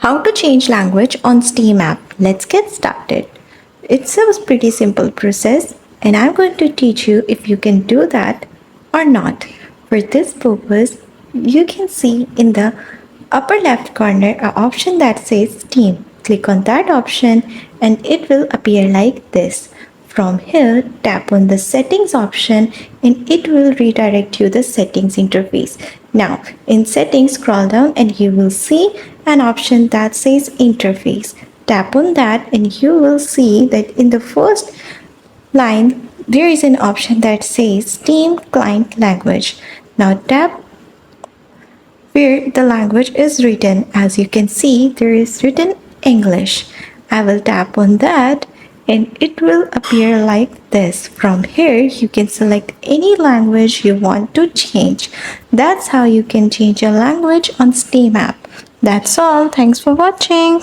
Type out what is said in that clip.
How to change language on Steam app? Let's get started. It's a pretty simple process and I'm going to teach you if you can do that or not. For this purpose, you can see in the upper left corner an option that says Steam. Click on that option and it will appear like this. From here, tap on the settings option and it will redirect you the settings interface. Now, in settings, scroll down and you will see an option that says interface. Tap on that and you will see that in the first line, there is an option that says Steam Client Language. Now tap where the language is written. As you can see, there is written English. I will tap on that and it will appear like this. From here, you can select any language you want to change. That's how you can change your language on Steam app. That's all. Thanks for watching.